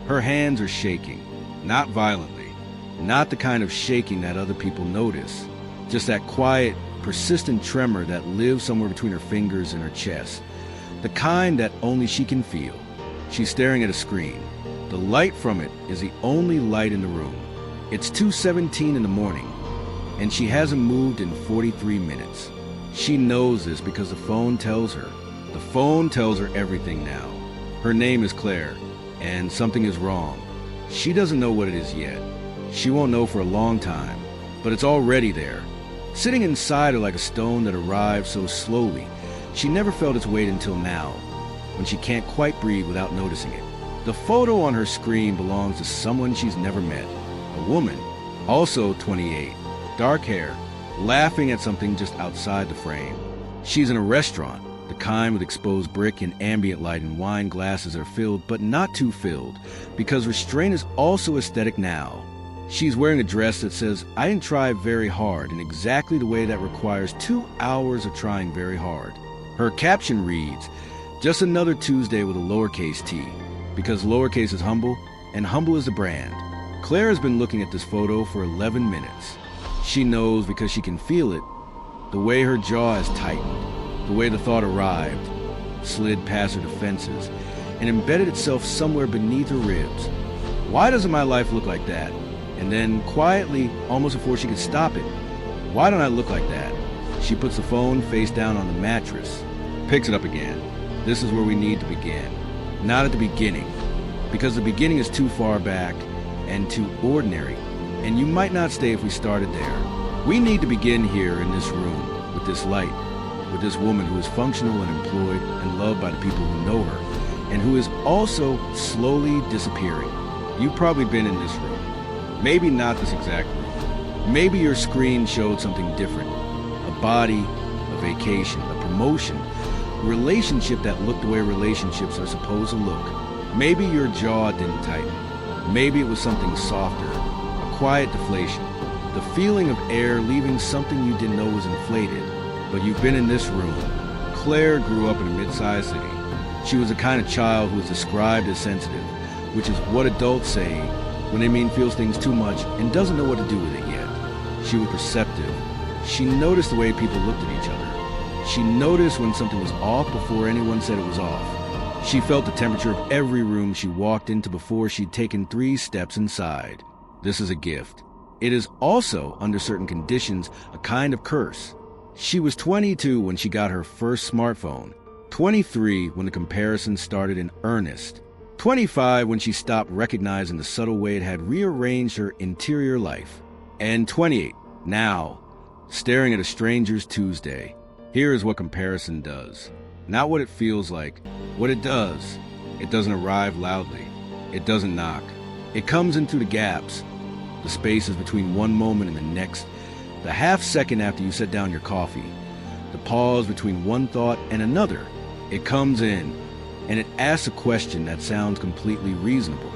Her hands are shaking, not violently, not the kind of shaking that other people notice, just that quiet, persistent tremor that lives somewhere between her fingers and her chest, the kind that only she can feel. She's staring at a screen. The light from it is the only light in the room. It's 2:17 in the morning, and she hasn't moved in 43 minutes. She knows this because the phone tells her. The phone tells her everything now. Her name is Claire, and something is wrong. She doesn't know what it is yet. She won't know for a long time, but it's already there, sitting inside her like a stone that arrived so slowly. She never felt its weight until now, when she can't quite breathe without noticing it. The photo on her screen belongs to someone she's never met, a woman, also 28, dark hair, laughing at something just outside the frame. She's in a restaurant, the kind with exposed brick and ambient light, and wine glasses are filled, but not too filled, because restraint is also aesthetic now. She's wearing a dress that says, "I didn't try very hard," in exactly the way that requires 2 hours of trying very hard. Her caption reads, "Just another Tuesday with a lowercase t," because lowercase is humble, and humble is the brand. Claire has been looking at this photo for 11 minutes. She knows because she can feel it, the way her jaw has tightened, the way the thought arrived, slid past her defenses, and embedded itself somewhere beneath her ribs. Why doesn't my life look like that? And then, quietly, almost before she could stop it, why don't I look like that? She puts the phone face down on the mattress, picks it up again. This is where we need to begin. Not at the beginning, because the beginning is too far back and too ordinary, and you might not stay if we started there. We need to begin here in this room, with this light, with this woman who is functional and employed and loved by the people who know her, and who is also slowly disappearing. You've probably been in this room. Maybe not this exact room. Maybe your screen showed something different. A body, a vacation, a promotion, a relationship that looked the way relationships are supposed to look. Maybe your jaw didn't tighten. Maybe it was something softer, a quiet deflation, the feeling of air leaving something you didn't know was inflated. But you've been in this room. Claire grew up in a mid-sized city. She was the kind of child who was described as sensitive, which is what adults say when they mean feels things too much and doesn't know what to do with it yet. She was perceptive. She noticed the way people looked at each other. She noticed when something was off before anyone said it was off. She felt the temperature of every room she walked into before she'd taken 3 steps inside. This is a gift. It is also, under certain conditions, a kind of curse. She was 22 when she got her first smartphone, 23 when the comparison started in earnest, 25 when she stopped recognizing the subtle way it had rearranged her interior life, and 28 now, staring at a stranger's Tuesday. Here is what comparison does. Not what it feels like, what it does. It doesn't arrive loudly. It doesn't knock. It comes in through the gaps, the spaces between one moment and the next, the half second after you set down your coffee, the pause between one thought and another. It comes in, and it asks a question that sounds completely reasonable.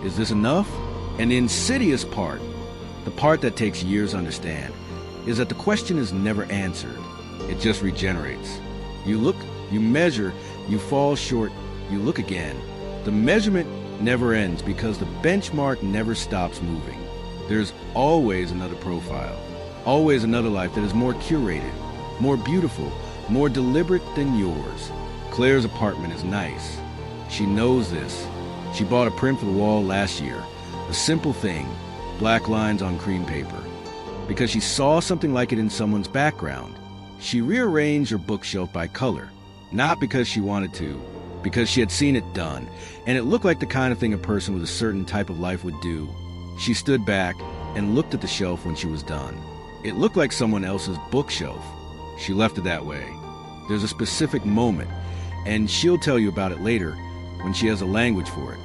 Is this enough? And the insidious part, the part that takes years to understand, is that the question is never answered. It just regenerates. You look, you measure, you fall short, you look again. The measurement never ends because the benchmark never stops moving. There's always another profile, always another life that is more curated, more beautiful, more deliberate than yours. Claire's apartment is nice. She knows this. She bought a print for the wall last year, a simple thing, black lines on cream paper, because she saw something like it in someone's background. She rearranged her bookshelf by color, not because she wanted to, because she had seen it done, and it looked like the kind of thing a person with a certain type of life would do. She stood back and looked at the shelf when she was done. It looked like someone else's bookshelf. She left it that way. There's a specific moment, and she'll tell you about it later when she has a language for it,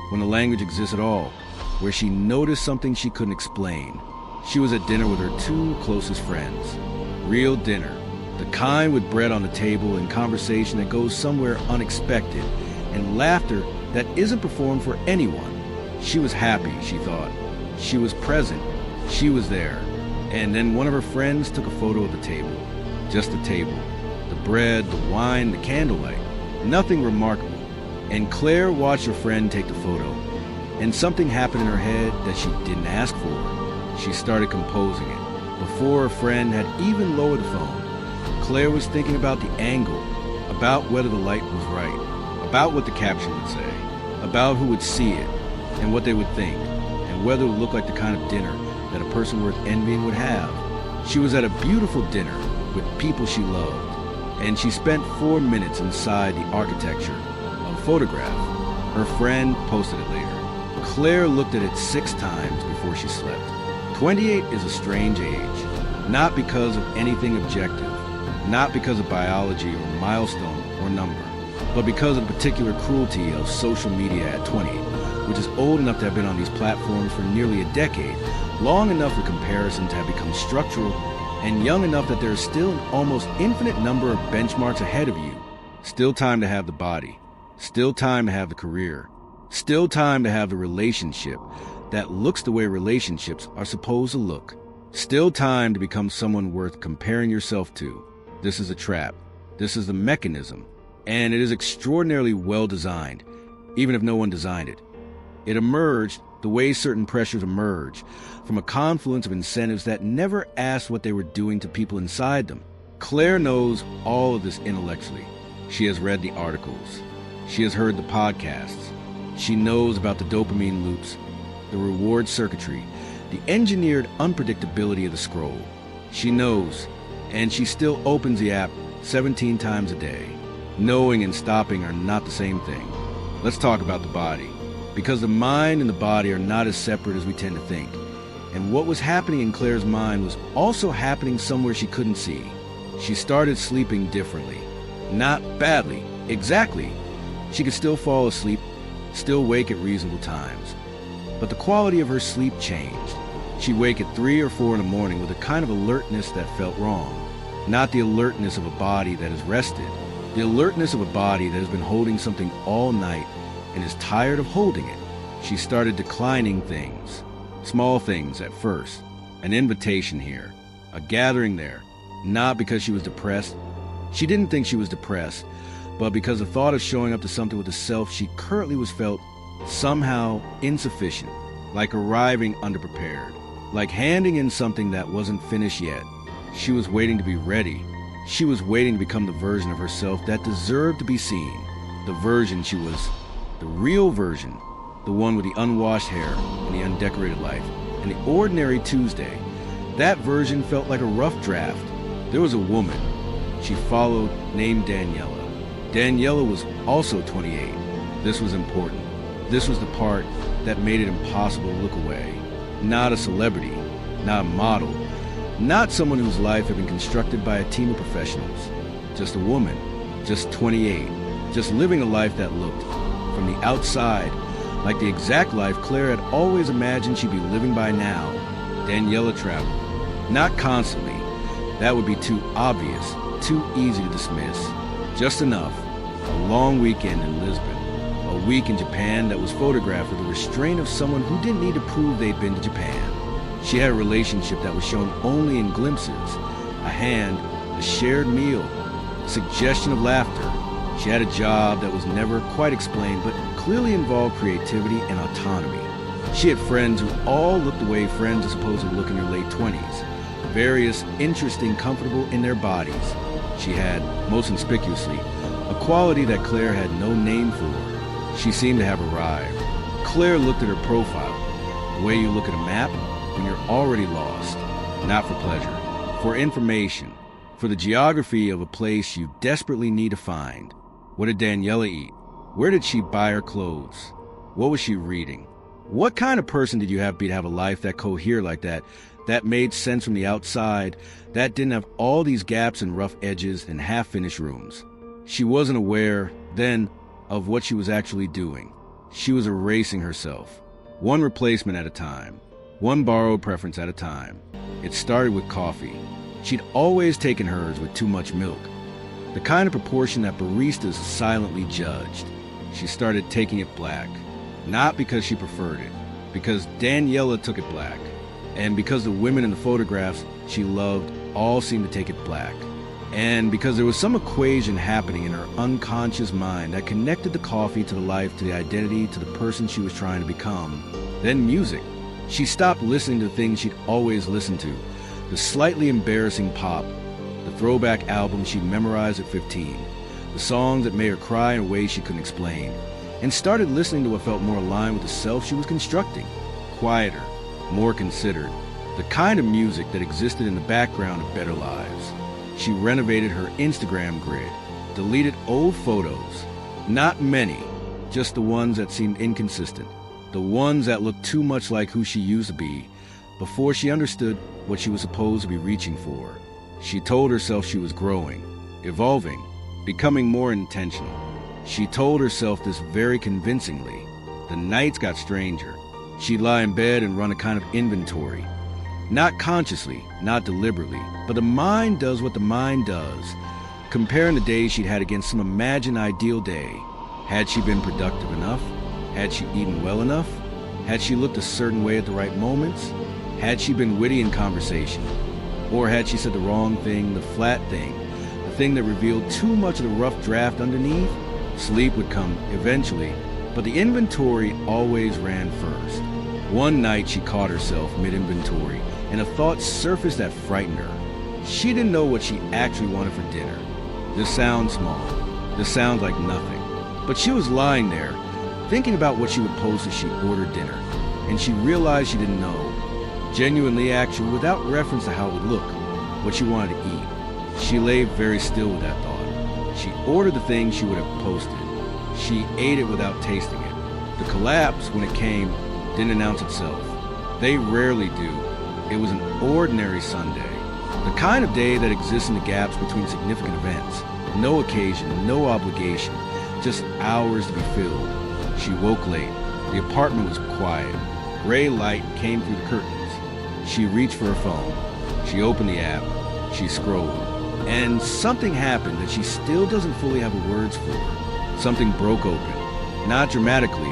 when the language exists at all, where she noticed something she couldn't explain. She was at dinner with her 2 closest friends. Real dinner, the kind with bread on the table and conversation that goes somewhere unexpected, and laughter that isn't performed for anyone. She was happy, she thought. She was present. She was there. And then one of her friends took a photo of the table. Just the table. The bread, the wine, the candlelight. Nothing remarkable. And Claire watched her friend take the photo. And something happened in her head that she didn't ask for. She started composing it. Before her friend had even lowered the phone, Claire was thinking about the angle, about whether the light was right, about what the caption would say, about who would see it, and what they would think, and whether it would look like the kind of dinner that a person worth envying would have. She was at a beautiful dinner with people she loved, and she spent 4 minutes inside the architecture of a photograph. Her friend posted it later. Claire looked at it 6 times before she slept. 28 is a strange age, not because of anything objective, not because of biology or milestone or number, but because of the particular cruelty of social media at 20, which is old enough to have been on these platforms for nearly a decade, long enough for comparison to have become structural, and young enough that there is still an almost infinite number of benchmarks ahead of you. Still time to have the body, still time to have the career, still time to have the relationship that looks the way relationships are supposed to look. Still time to become someone worth comparing yourself to. This is a trap. This is the mechanism. And it is extraordinarily well designed, even if no one designed it. It emerged the way certain pressures emerge, from a confluence of incentives that never asked what they were doing to people inside them. Claire knows all of this intellectually. She has read the articles. She has heard the podcasts. She knows about the dopamine loops, the reward circuitry, the engineered unpredictability of the scroll. She knows, and she still opens the app 17 times a day. Knowing and stopping are not the same thing. Let's talk about the body, because the mind and the body are not as separate as we tend to think. And what was happening in Claire's mind was also happening somewhere she couldn't see. She started sleeping differently. Not badly, exactly. She could still fall asleep, still wake at reasonable times. But the quality of her sleep changed. She'd wake at 3 or 4 in the morning with a kind of alertness that felt wrong. Not the alertness of a body that is rested. The alertness of a body that has been holding something all night and is tired of holding it. She started declining things. Small things at first. An invitation here. A gathering there. Not because she was depressed. She didn't think she was depressed, but because the thought of showing up to something with the self she currently was felt somehow insufficient. Like arriving underprepared. Like handing in something that wasn't finished yet. She was waiting to be ready. She was waiting to become the version of herself that deserved to be seen. The version she was. The real version. The one with the unwashed hair and the undecorated life and the ordinary Tuesday. That version felt like a rough draft. There was a woman she followed named Daniela. Daniela was also 28. This was important. This was the part that made it impossible to look away. Not a celebrity, not a model, not someone whose life had been constructed by a team of professionals. Just a woman, just 28, just living a life that looked, from the outside, like the exact life Claire had always imagined she'd be living by now. Daniela traveled. Not constantly. That would be too obvious, too easy to dismiss. Just enough. A long weekend in Lisbon. A week in Japan that was photographed with the restraint of someone who didn't need to prove they'd been to Japan. She had a relationship that was shown only in glimpses. A hand, a shared meal, a suggestion of laughter. She had a job that was never quite explained, but clearly involved creativity and autonomy. She had friends who all looked the way friends are supposed to look in their late 20s. Various, interesting, comfortable in their bodies. She had, most conspicuously, a quality that Claire had no name for. She seemed to have arrived. Claire looked at her profile, the way you look at a map when you're already lost. Not for pleasure, for information, for the geography of a place you desperately need to find. What did Daniela eat? Where did she buy her clothes? What was she reading? What kind of person did you have to be to have a life that cohered like that made sense from the outside, that didn't have all these gaps and rough edges and half-finished rooms? She wasn't aware, then, of what she was actually doing. She was erasing herself, one replacement at a time, one borrowed preference at a time. It started with coffee. She'd always taken hers with too much milk, the kind of proportion that baristas silently judged. She started taking it black, not because she preferred it, because Daniela took it black, and because the women in the photographs she loved all seemed to take it black. And because there was some equation happening in her unconscious mind that connected the coffee to the life, to the identity, to the person she was trying to become. Then music. She stopped listening to the things she'd always listened to. The slightly embarrassing pop, the throwback albums she'd memorized at 15, the songs that made her cry in a way she couldn't explain, and started listening to what felt more aligned with the self she was constructing. Quieter, more considered, the kind of music that existed in the background of better lives. She renovated her Instagram grid, deleted old photos, not many, just the ones that seemed inconsistent, the ones that looked too much like who she used to be, before she understood what she was supposed to be reaching for. She told herself she was growing, evolving, becoming more intentional. She told herself this very convincingly. The nights got stranger. She'd lie in bed and run a kind of inventory. Not consciously, not deliberately, but the mind does what the mind does, comparing the days she'd had against some imagined ideal day. Had she been productive enough? Had she eaten well enough? Had she looked a certain way at the right moments? Had she been witty in conversation? Or had she said the wrong thing, the flat thing, the thing that revealed too much of the rough draft underneath? Sleep would come eventually, but the inventory always ran first. One night she caught herself mid-inventory, and a thought surfaced that frightened her. She didn't know what she actually wanted for dinner. This sounds small. This sounds like nothing. But she was lying there, thinking about what she would post as she ordered dinner, and she realized she didn't know. Genuinely actual, without reference to how it would look, what she wanted to eat. She lay very still with that thought. She ordered the thing she would have posted. She ate it without tasting it. The collapse, when it came, didn't announce itself. They rarely do. It was an ordinary Sunday. The kind of day that exists in the gaps between significant events. No occasion, no obligation, just hours to be filled. She woke late. The apartment was quiet. Gray light came through the curtains. She reached for her phone. She opened the app. She scrolled. And something happened that she still doesn't fully have the words for. Something broke open. Not dramatically.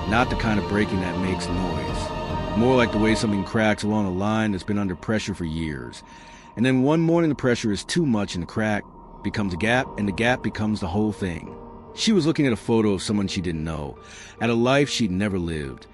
Not the kind of breaking that makes noise. More like the way something cracks along a line that's been under pressure for years. And then one morning the pressure is too much and the crack becomes a gap, and the gap becomes the whole thing. She was looking at a photo of someone she didn't know, at a life she'd never lived,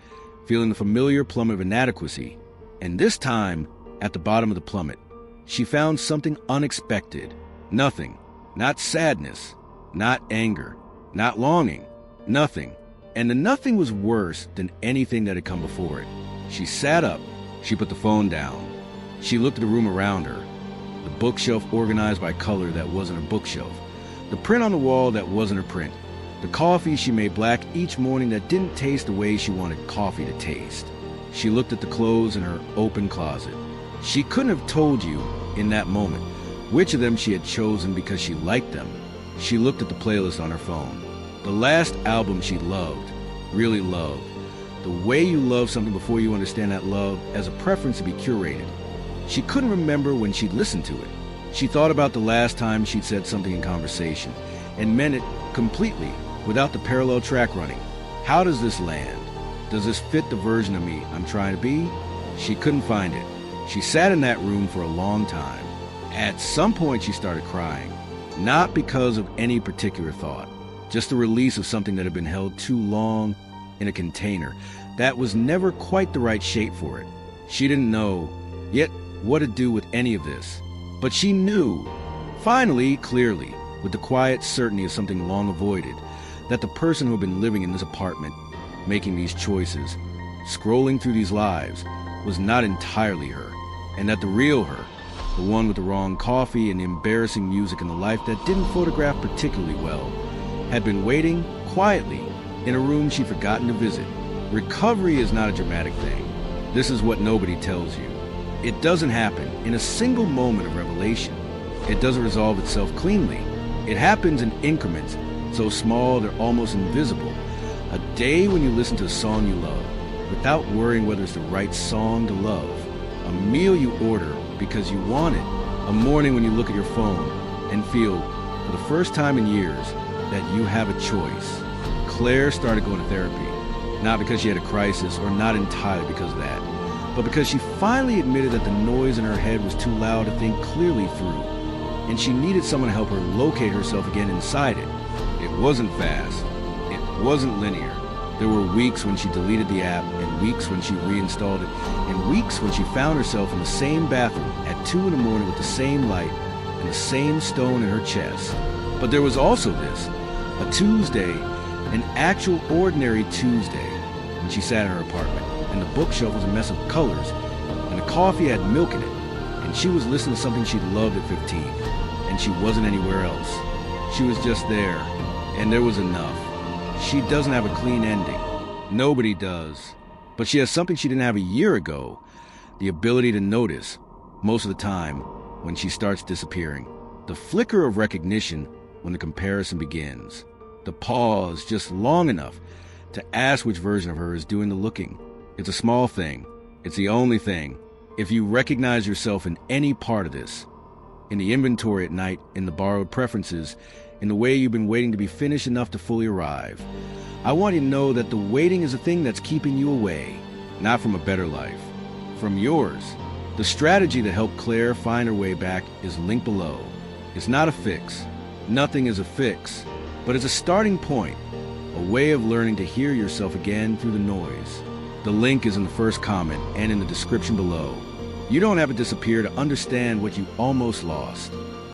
feeling the familiar plummet of inadequacy. And this time, at the bottom of the plummet, she found something unexpected. Nothing. Not sadness. Not anger. Not longing. Nothing. And the nothing was worse than anything that had come before it. She sat up. She put the phone down. She looked at the room around her. The bookshelf organized by color that wasn't a bookshelf. The print on the wall that wasn't a print. The coffee she made black each morning that didn't taste the way she wanted coffee to taste. She looked at the clothes in her open closet. She couldn't have told you, in that moment, which of them she had chosen because she liked them. She looked at the playlist on her phone. The last album she loved, really loved. The way you love something before you understand that love as a preference to be curated. She couldn't remember when she'd listened to it. She thought about the last time she'd said something in conversation, and meant it completely, without the parallel track running. How does this land? Does this fit the version of me I'm trying to be? She couldn't find it. She sat in that room for a long time. At some point she started crying. Not because of any particular thought. Just the release of something that had been held too long in a container that was never quite the right shape for it. She didn't know yet what to do with any of this. But she knew, finally, clearly, with the quiet certainty of something long avoided, that the person who had been living in this apartment, making these choices, scrolling through these lives, was not entirely her, and that the real her, the one with the wrong coffee and the embarrassing music and the life that didn't photograph particularly well, had been waiting quietly in a room she'd forgotten to visit. Recovery is not a dramatic thing. This is what nobody tells you. It doesn't happen in a single moment of revelation. It doesn't resolve itself cleanly. It happens in increments, so small they're almost invisible. A day when you listen to a song you love, without worrying whether it's the right song to love. A meal you order because you want it. A morning when you look at your phone and feel, for the first time in years, that you have a choice. Claire started going to therapy, not because she had a crisis or not entirely because of that, but because she finally admitted that the noise in her head was too loud to think clearly through. and she needed someone to help her locate herself again inside it. It wasn't fast. It wasn't linear. There were weeks when she deleted the app, and weeks when she reinstalled it, and weeks when she found herself in the same bathroom at 2 in the morning with the same light and the same stone in her chest. But there was also this, a Tuesday, an actual ordinary Tuesday, when she sat in her apartment, and the bookshelf was a mess of colors, and the coffee had milk in it, and she was listening to something she loved at 15, and she wasn't anywhere else. She was just there, and there was enough. She doesn't have a clean ending. Nobody does. But she has something she didn't have a year ago, the ability to notice, most of the time, when she starts disappearing. The flicker of recognition when the comparison begins. The pause just long enough to ask which version of her is doing the looking. It's a small thing. It's the only thing. If you recognize yourself in any part of this, in the inventory at night, in the borrowed preferences, in the way you've been waiting to be finished enough to fully arrive, I want you to know that the waiting is the thing that's keeping you away, not from a better life, from yours. The strategy to help Claire find her way back is linked below. It's not a fix. Nothing is a fix, but it's a starting point, a way of learning to hear yourself again through the noise. The link is in the first comment and in the description below. You don't have to disappear to understand what you almost lost.